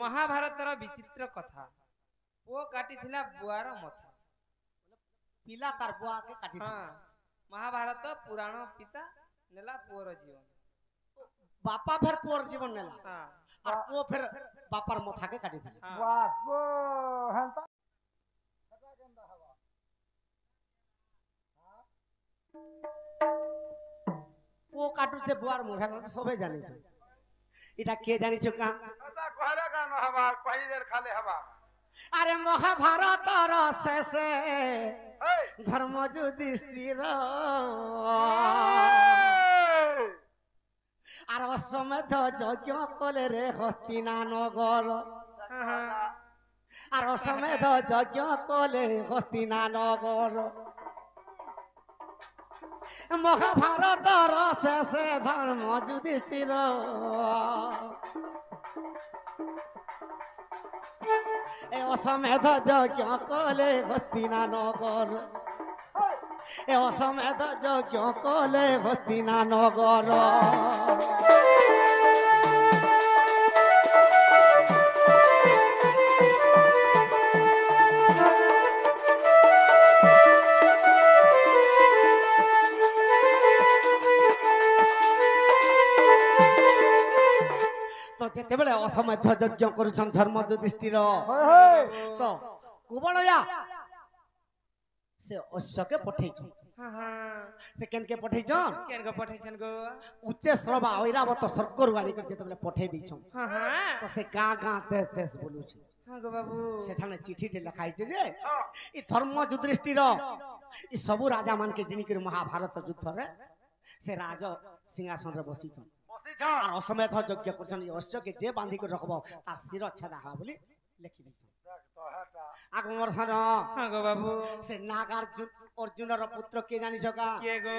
ମହାଭାରତର ବିଚିତ୍ର କଥା ପୁଅ କାଟିଥିଲା ବୁଆର ମଥା ପିଲା ତାର ବୁଆ କେ କାଟି ହଁ ମହାଭାରତ ପୁରାଣ ପିତା ନେଲା ପୁଅର ଜୀବନ बापा फिर पुअर जीवन नेला हाँ और पुओ फिर बापार मथा के काटी दिले हाँ बापो हंता हटा केंदा हवा पुओ काटू से बुआर मुढा सबे जानि छ इटा के जानि छ का हटा कहले का न हवा कहीं देर खाले हवा अरे महाभारत से धर्म युधिष्ठिर আর অশ্বমেধ যজ্ঞ কলে রে হস্তিনা নগর আর অশ্বমেধ যজ্ঞ কলে হস্তিনা নগর মহাভারতর শেষে ধর্ম যুধিষ্ঠির এ অশ্বমেধ যজ্ঞ কলে হস্তিনা নগর এ অশ্বমেধ যজ্ঞ কলে হস্তিনা নগর তো যেতেবেলে অশ্বমেধ যজ্ঞ করুছন ধর্ম যুধিষ্ঠির তো কুবলয়া से अश्व के पठेछन हाँ हाँ से केन के पठेछन केन को पठेछन गो उच्च श्रवा ऐरावत स्वर्गर वाणी कर जेतबेले पठे दिछन हाँ हाँ तो से गाँ गाँ देश देश बोलू छे हाँ गो बाबू सेठाने चिठी टे लिखाई छे जे ई धर्म युधिष्ठिर ई सबु राजा मान के जिनी कर महाभारत युद्ध रे से राजा सिंहासन रे बसी छन और असमेध यज्ञ करछन ई अश्व के जे बांधी कर रखबो तार सिर छेदा हवा बोली लिखि दैछन आगमर धन हाँ गो बाबू से नागार्जुन अर्जुन र पुत्र के जानि छका के गो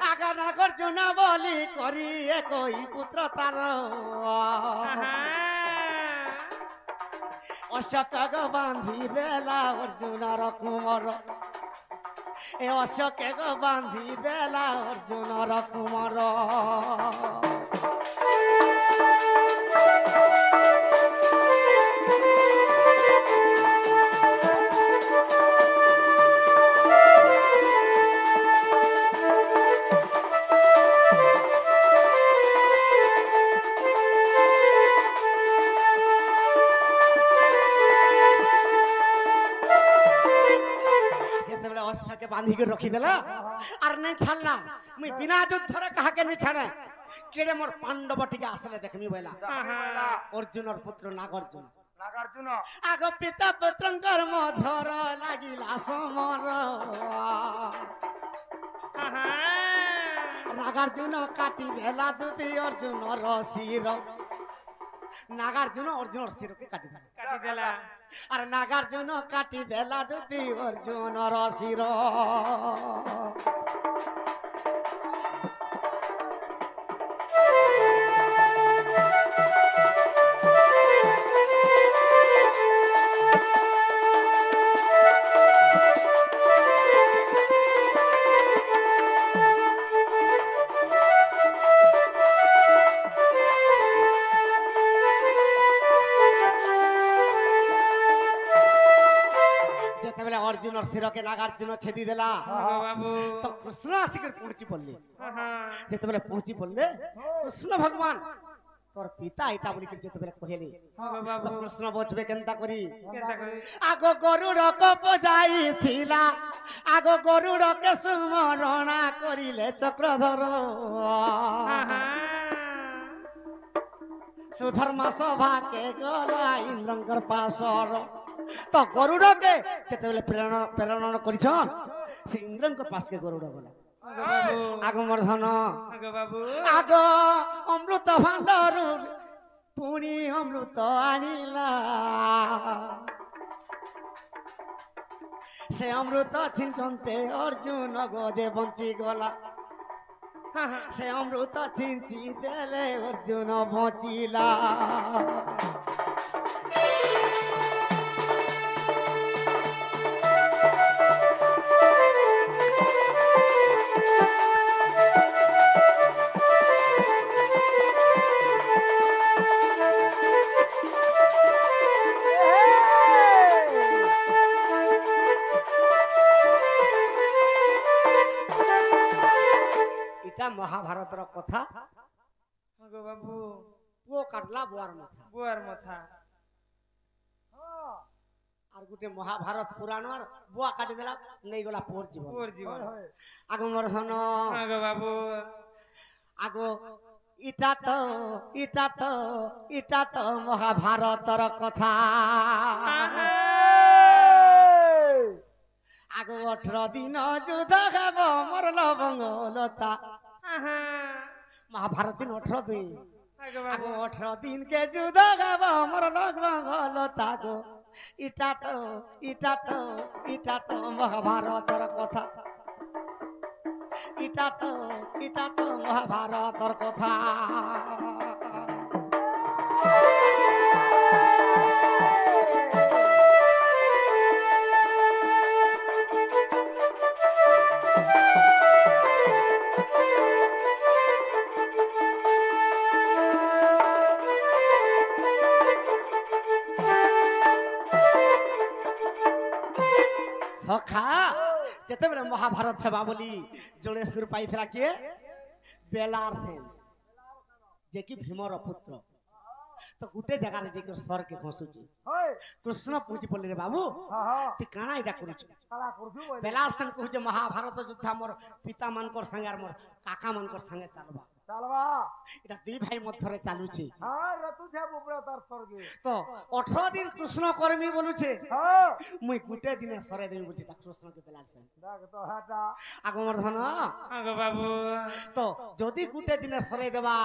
आगा नागार्जुन बोली करी कोई पुत्र तार अशोक गो बांधी देला अर्जुन र कुमार ए अशोक गो बांधी देला अर्जुन र कुमार बांधी के रखी देला और नहीं छाड़ला मुई बिना युद्ध रे कहा के नहीं छाड़े केड़े मोर पांडव टिके आसले देखमी बेला अर्जुन और पुत्र नागार्जुन नागार्जुन आगो पिता पुत्रंकर मधुर लागिला समर नागार्जुन काटी देला दुदी अर्जुन रसिर नागार्जुन अर्जुन सिर के काटी देला और नागार्जुन काटी देला दुदी अर्जुन रसिर अर्जुन और सिर के नागार्जुन छेदी देला तो कृष्ण आसिकर पहुंची पड़ले जेते बेले पहुंची पड़ले कृष्ण भगवान तोर पिता एटा बोली कर जेते बेले कहले तो कृष्ण बचबे केनता करी आगो गरुड़ को बजाई थिला आगो गरुड़ के सुमरणा करिले चक्रधर सुधर्मा सभा के गला इंद्रंकर पासर तो गरुड़ के जेते बेले प्रेरण करिछन से इंद्रन के पास के गरुड़ गला आगमर धन आगो अमृत भांडार पुनी अमृत आनिला से अमृत छिंचनते अर्जुन गजे बंची गला से अमृत छिंची देले अर्जुन बचिला কথা গো বাবু পুଅ কাটলা বুয়ার মাথা বুয়ার মাথা আর গোটে মহাভারত পুরাণর বুয়া কাটি দেলা নেই গলা পুর জীবন পুর জীবন আগ মোর ধন গো বাবু আগ ইটা তো মহাভারতর কথা আগ 18 দিন যুদ্ধ খাব মরল বঙ্গলতা মহাভারত দিন 18 দিন আগ 18 দিন কে যুদ্ধ খাব মরল বঙ্গলতা গো ইটা তো মহাভারতর কথা ইটা তো মহাভারতর কথা সখা যেতেবেলে মহাভারত হেবা বলি জোড়ে সুর পাইছিলা কিয়ে বেলার সেন যে কি ভীমর পুত্র তো গোটে জায়গায় যে সরকে ঘষুছি কৃষ্ণ পৌঁছি পড়লি রে বাবু তুই কাଣା এটা করুছ বেলার সেন কହୁছে মহাভারত যুদ্ধ মোর পিতা মানকর সঙ্গে আর মোর কাকা মানকর সঙ্গে চালবা এটা দুই ভাই মধ্যে চালুছে তো 18 দিন কৃষ্ণ কর্মী বলুছে মুই গোটে দিনে সরে দেবি বলছি এটা কৃষ্ণকে বেলার সেন আগমর ধন বাবু তো যদি গোটে দিনে সরে দেবা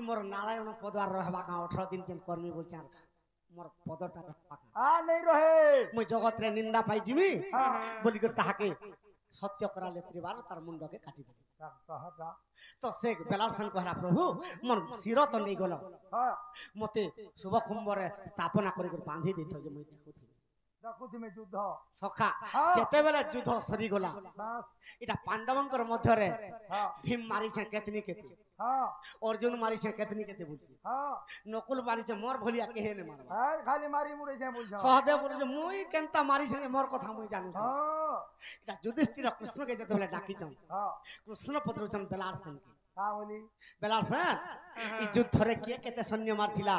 মোর নারায়ণ পদার রহবা 18 দিন যেন কর্মী বলছে আর মোর পদটা পাকা মুই জগতরে নিন্দা পাই জিমি বলি করে তাহাকে সত্য করালে ত্রিবার তার মুন্ডকে কাটি দেবে তো সে বেলার সেন কহলা প্রভু মোর শির তো নেই গল মতে শুভ কুম্ভরে স্থাপনা করে বাঁধি দিত যে মুই দেখুথিবি যুদ্ধ সখা যেতেবেলে যুদ্ধ সরি গলা এটা পাণ্ডবঙ্কর মধ্যরে ভীম মারিছে কেতনি কেতে অর্জুন মারিছে কেতনি কেতে বলছি নকুল মারিছে মোর ভলিয়া কেহে নে মারবা খালি মারি মুড়েছে বলছ সহদেব বলছে মুই কেনতা মারিছে মোর কথা মুই জানু এটা যুধিষ্ঠির কৃষ্ণকে যেতেবেলে ডাকিছ কৃষ্ণ পত্রচন বেলার সেনকে বেলার সেন এই যুদ্ধরে কে কেতে সৈন্য মারছিলা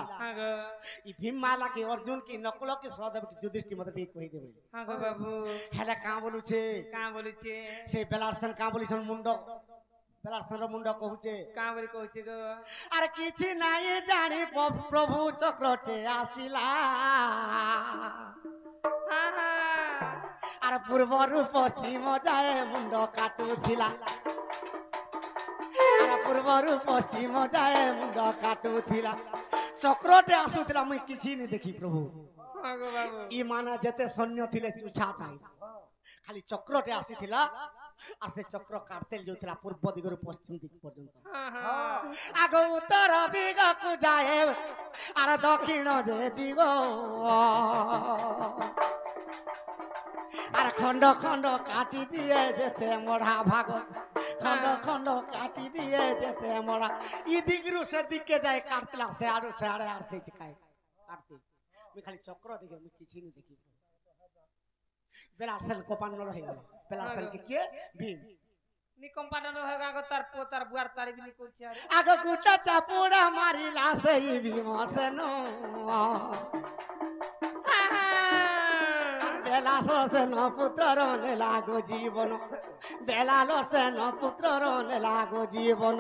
এই ভীম মালা কি অর্জুন কি নকুল কি সহদেব কি যুধিষ্ঠির মতে ঠিক কই দেবে বাবু হেলে কা বলুছে সেই বেলার সেন কা বলিছন মুন্ড বেলার সেন মুন্ড কহুছে গো আর কিছু নাই জানি প্রভু চক্রতে আসিলা আর পূর্বরু পশ্চিম যায় মুন্ড কাটুছিলা পূর্বরু পশ্চিম যায় মুন্ড কাটুছিলা চক্রতে আসুছিলা মুই কিছু নি দেখি প্রভু ই মানে যেতে সৈন্য থিলে চুছাটাই খালি চক্রতে আসিছিলা আর সে চক্র কাটতে যাওছিলা পূর্ব দিগরু পশ্চিম দিক পর্যন্ত আগ উত্তর দিগকু যায় আর দক্ষিণ যে দিগ আর খন্ড খন্ড কাটি দিয়ে যেতে মরা ভাগ খন্ড খন্ড কাটি দিয়ে যেতে মরা ই দিগরু সে দিকে যায় কাটতলা সে আরো সে আড়ে আড়তে চিকায় কাটতে আমি খালি চক্র দিকে আমি কিছু নি দেখি বেলার সেন কোপান্ন হয়ে গেল বেলার সেন কে ভীম নি কম্পাউন্ডার হয়ে গেল তার পোতার বুয়ার তারিফ নি করছে আর আগ গুটা চাপুড়া মারিলা সেই ভীম সেন বেলাল সেন পুত্রর লাগো জীবন বেলাল সেন পুত্রর লাগো জীবন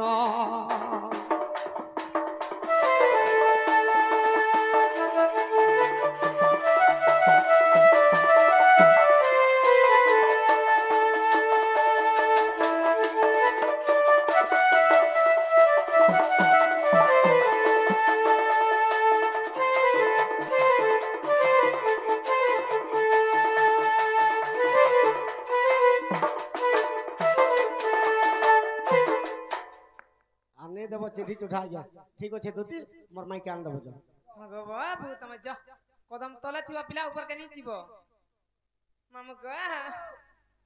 দেব চিঠি উঠা গিয়া ঠিক আছে দুতি মোর মাইকে আন দেব যা গো বাবু তুমি যা কদম তলে থিবা পিলা উপর কে নি জিব মামু গো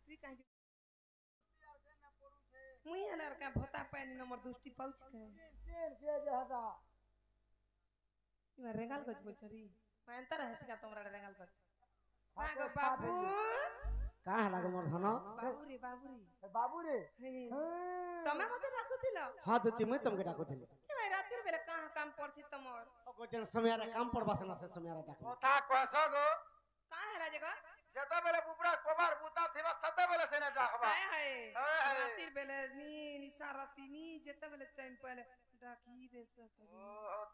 তুই কাই মুই আনার কা ভতা পানি নম্বর দুষ্টি পাউছ কে কে যে হটা ইমা রেঙ্গাল গজ বলছরি মানতার হাসিকা তোমরা রেঙ্গাল গজ গো বাবু କାଁ ହେଲା ଗୋ ମୋର ଧନ ବାବୁରେ ବାବୁରେ बाबू रे ହେ, ତମେ ମତେ ଡାକୁଥିଲ ହଁ ଦୁତି ମୁଇଁ ତମକେ ଡାକୁଥିଲି ଏ ଭାଇ ରାତିର ବେଲେ କାହା କାମ ପଡଛି ତମର ଯେନ୍ ସମୟରେ କାମ ପଡବା ସେନା ସେ ସମୟରେ ଡାକୁ কথা কস গো କାହା ହେଲା ଯେ ଗ যেতবেলে বুবরা কবার বুতা থিবা সেতবেলে সেনে ডাকবা হায় হায় হায় হায়। রাতির বেলে নিশা রাতি যেতে বেলে টাইম পাইলে ডাকি দেশ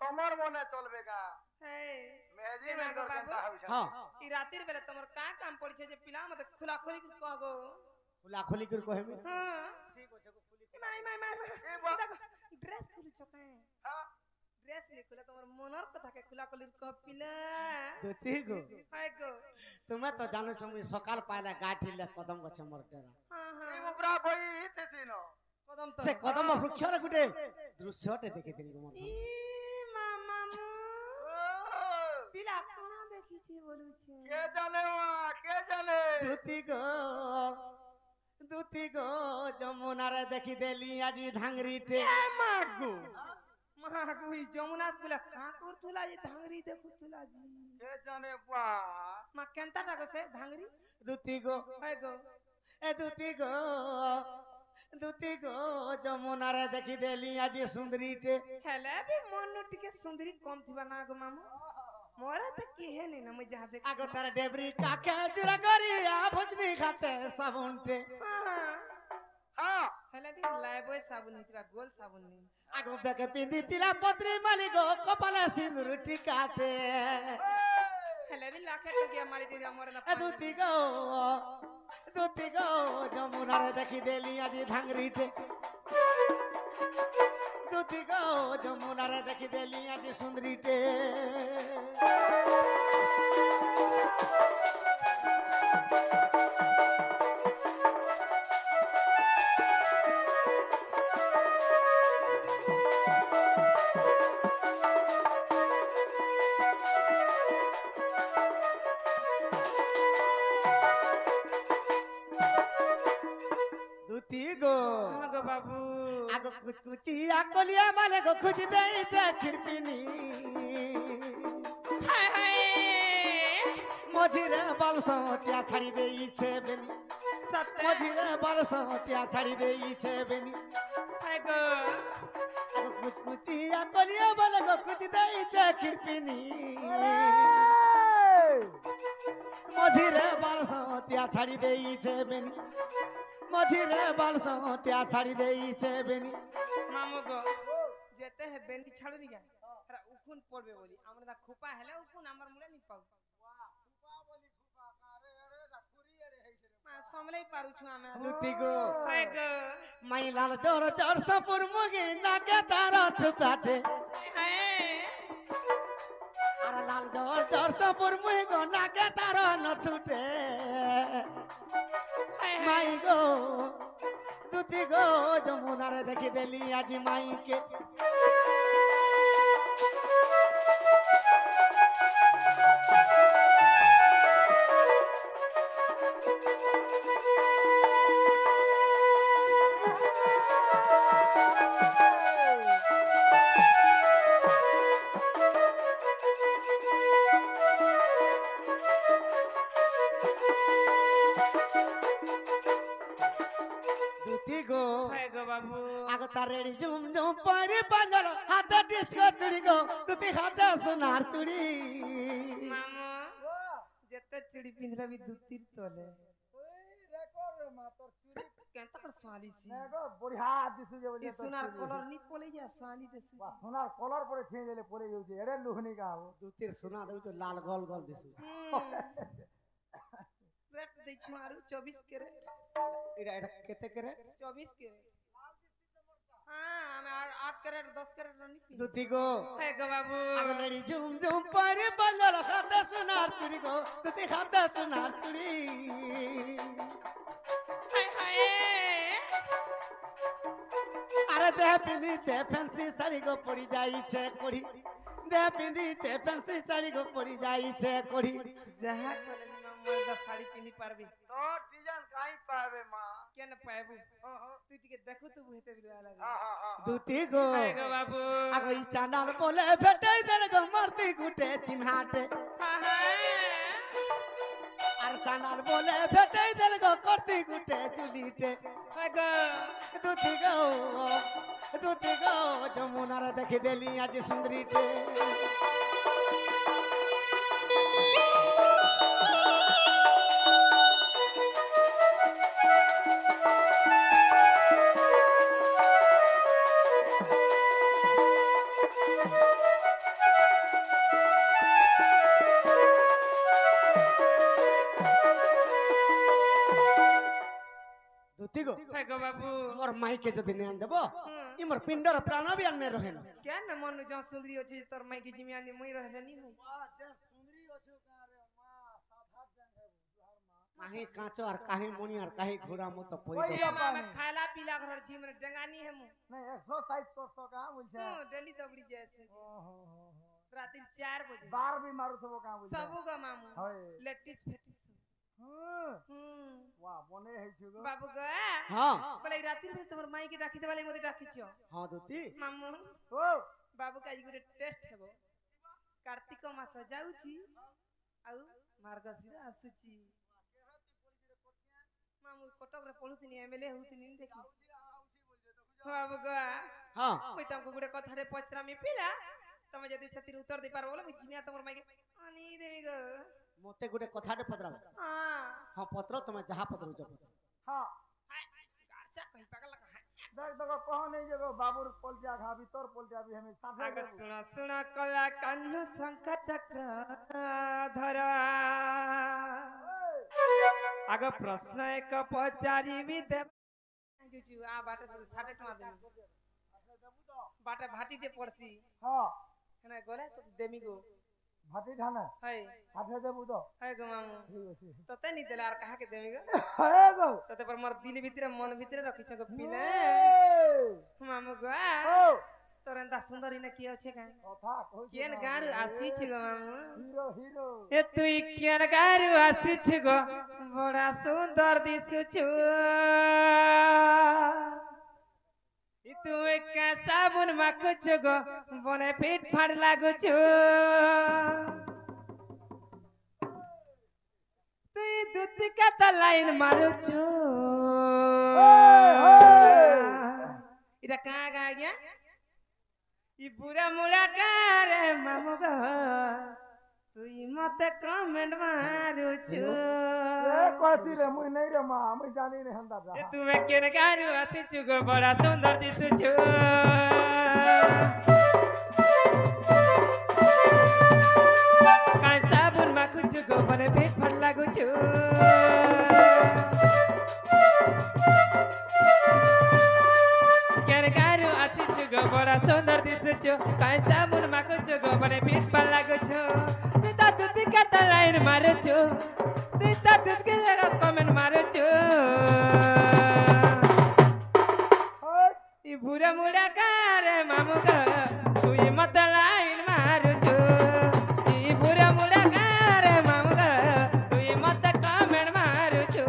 তোমার মনে চলবে গা হ্যাঁ মেজি কেনা মে গো করতে বাবু? হউছ ହଁ ই রাতির বেলে তোমার কা কাম পড়ছে যে পিলা মতে খোলা খোলি কহ গো ଖୋଲା ଖୋଲି କରି କହିବି হ্যাঁ ଠିକ ଅଛି ଗୋ ଖୋଲି মাই মাই মাই এ বাপ। দেখো ড্রেস খুলছ কাই হ্যাঁ ড্রেস নি খুলে তোমার মনর কথা কে খোলা খোলি কহ পিলা দুতি গো হায় গো তুমি তো জানো সময় সকাল পাইলে গাঠিলে কদম গছ মোর ডেরা হ্যাঁ এই হ্যাঁ বুবরা বই তেছিনো কদম তো ସେ କଦମ ବୃକ୍ଷରେ ଗୋଟେ ଦୃଶ୍ୟଟେ ଦେଖିଥିଲି ଗୋ ମୋର ই মামা মু পিলা কোনা দেখিছি বলুছে কে জানে মা কে জানে দুতি গো যমুনারে দেখি দেলি আজি ধাংরিতে মাগো মাগো ই যমুনা গুলা কা করতুলা ই ধাংরি দেখুতুলা জি কে জানে বা মা কেনতা টাকা সে ধাংরি দুতি গো হায় গো এ দুতি গো যমুনারে দেখি দেলি আজি সুন্দরীতে হেলে বি মন টিকে সুন্দরী কম থিবা না গো মামু মোরে তো কি হে নি না মই যাহা দেখ আগো তার ডেবরি কাকে জুরা করি আ ভজনি খাতে সাবুনতে হ্যাঁ হেলে বি লাইবই সাবুন হিতবা গোল সাবুন নি আগো বেকে পিঁধি তিলা পত্রি মালিক কপালে সিঁদুর টিকাটে হেলে বি লাখে টকিয়া মারি দি মোরে না এ দুতি গো যমুনারে দেখি দেলি আজি ধাংরিতে দুতি গো যমুনারে দেখি দেলি আজি সুন্দরীতে দুতি গো হ্যাঁ গো বাবু আগো কুচকুচিয়া কলিয়া মালে গো খুঁজ দেইছে খিরপিনি হায় হায় মঝিরে বালসতিয়া ছাড়ি দেইছে বেনি সত্য মঝিরে বালসতিয়া ছাড়ি দেইছে বেনি হায় গো আগো কুচকুচিয়া কলিয়া মালে গো খুঁজ দেইছে খিরপিনি মঝিরে বালসতিয়া ছাড়ি দেইছে বেনি মঝিরে বালসতিয়া ছাড়ি দেইছে বেনি মামু গো যেতে হে বেন্দি ছাড়ু নি গা এরা উকুন পড়বে বলি আমরা দা খুপা হেলে উকুন আমার মুলে নি পাউ মা সমলাই পারুছু আমি দুতি গো হায় গো মাই লাল জোর জোর সপুর মুগি নাকে তারা থুপাতে হায় আর লাল জোর জোর সপুর মুগি গো নাকে তারা নথুটে মাই গো দুতি গো যমুনারে দেখি দেলি আজি মাইকে দুতি গো হায় গো বাবু আগ তার রেডি ঝুম ঝুম পরে পাঞ্জল হাতে ডিস্কো চুড়ি গো দুতি হাতে সোনার চুড়ি মামু যেতে চিড়ি পিন্ধলে বি দুতির তলে রেকর্ড রে মা তোর চুরি কেনতা করে সোয়ালিছি গো বড়িয়া দিছু যে বলি ই সোনার কলর নি পলে যা সোয়ালি দেছি বাহ সোনার কলার পরে ছিঁড়ে দিলে পড়ে যাচ্ছে এরে লুহনি গা হবো দুতির সোনা দেউছ লাল গোল গোল দিছু রেট দেইছু আরু 24 ক্যারেট এটা কেতে করে 24 ক্যারেট হ্যাঁ আমি 8 ক্যারেট 10 ক্যারেট নি পিন্ধি দুতি গো হায় গো বাবু আগ রেডি ঝুম ঝুম পরে পাঞ্জল হাতে সোনার চুড়ি গো দুতি হাতে সোনার চুড়ি হায় হায় আরে দেহ পিঁধিছে ফ্যান্সি শাড়ি গো পড়ি যাইছে কড়ি দেহ পিঁধিছে ফ্যান্সি শাড়ি গো পড়ি যাইছে কড়ি যাহা কলে মামু দা শাড়ি পিন্ধি পারবি তোর ডিজাইন কাই পাবে মা কেন পাইবু তুই টিকে দেখু তু হেতে বিলা লাগে হ্যাঁ দুতি গো হায় গো বাবু আগ ই চানাল বলে ভেটাই দেল গো মারতি গুটে চিনহাটে হায় হায় আর আর চানার বলে ভেটে দিল গো করতে গুটে চুলিতে দুতি গো যমুনার দেখে দিলি আজ সুন্দরীতে মোর মাইকে যদি নিয়ে দেব ইমর পিন্ডর প্রাণ বি আনে রহে না কেন মন জ সুন্দরী আছে তোর মাইকে জিমি আনি মই রহলে নি হই কাহি কাঁচো আর কাহি মনি আর কাহি ঘোড়া মতো পই খালা পিলা ঘর জিম রে ডঙ্গানি হেম नहीं एक्सरसाइज करतो का बोलछे डेली दबड़ी जैसे रात 4 बजे बार भी मारू सबो का बोलछे सबो ग मामू होय लेटिस फेटिस वाह बने है छुगो बाबू ग हां बोले रात रे तोर माई के डाकी देवाले मते डाकीछो हां दुती मामू ओ बाबू का गुटे टेस्ट हेबो कार्तिक मास जाउची आउ मार्गशीर आसुची मामू कटक रे पढुतिनी एमएलए होतिनी देखि बाबू ग हां मुई तुमको गुटे कथा रे पचरामी पिला तमे जदी सतिर उत्तर दे पार बोले मुई जिमिया तमर माई के आनी देवी ग मते गुटे कथा रे पदरा हां हां पत्र तमे जहा पत्र जो पत्र हां गारचा कहि पागल का देख देखो कहो नहीं जगो बाबूर पोलटिया खा भीतर पोलटिया भी हमें साथे आगे सुना सुना कला कन्न शंख चक्र धरा आगे प्रश्न एक पचारी विदे जुजु आ बाटे 60 टका दे बाटे भाटी जे पड़सी हां हने गोले तो देमी गो भाटी ठाने है साथे देबू तो है गो मामू ठीक अछि तते नी देला आर कहा के देमी गो हे गो तते पर मोर दिल भीतर मन भीतर रखि छ गो पिले मामू गो ओ तोरंता सुंदरी ने की अछि का कथा कहू केन गारू आसी छ गो मामू हीरो हीरो ए तुई केन गारू आसी छ गो बड़ा सुंदर दिसु छु ई तू एक साबुन माखु छ गो बने फिट फाड़ लागु छु तुई दूध का त लाइन मारू छु इरा कहां गा गया ई बुरा मुड़ा करे मामू गो तुई मते कमेंट मारू छु ए कहती रे मुई नहीं रे मां मुई जानी रे हंदा जा ए तुमे केन गारू आसी छु गो बड़ा सुंदर दिसु छु काय साबुन माखु छु गो बने पेट फट लागु छु केन गारू आसी छु गो बड़ा सुंदर दिसु छु काय साबुन माखु छु गो बने पेट फट लागु छु तू ता दूध का त लाइन मारू छु तू ता दूध के जगह कमेंट मारू छु ई बुरा मुड़ा करे मामू ग तू ई मत लाइन मारू छु ई बुरा मुड़ा करे मामू ग तू ई मत कमेंट मारू छु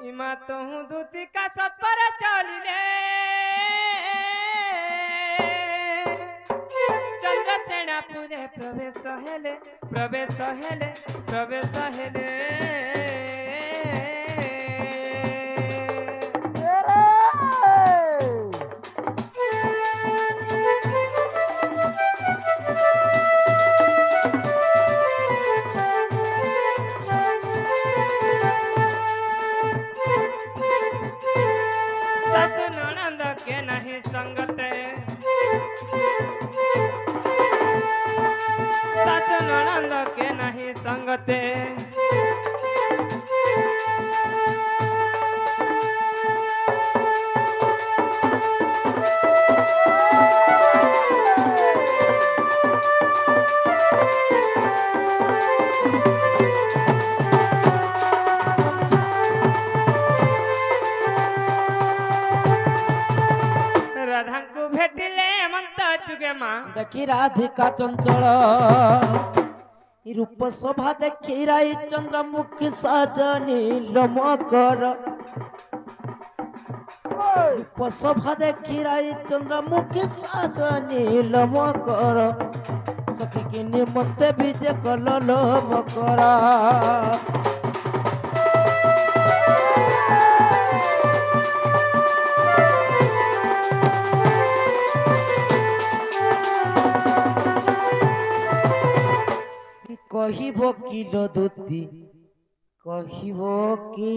इमा तहु दूती का सत पर चलिले चंद्रसेनापुरे प्रवेश हेले प्रवेश हेले प्रवेश हेले सासु ननंद के नहीं संगते सासु ननंद के नहीं संगते দেখি রাধিকা চঞ্চল রূপ শোভা দেখি রাই চন্দ্রমুখী সাজনী মকর রূপ শোভা দেখি রাই চন্দ্রমুখী সাজনী মকর সখী কিনি মতে বিজে কলল মকরা কহিব কি লদুতি কহিব কি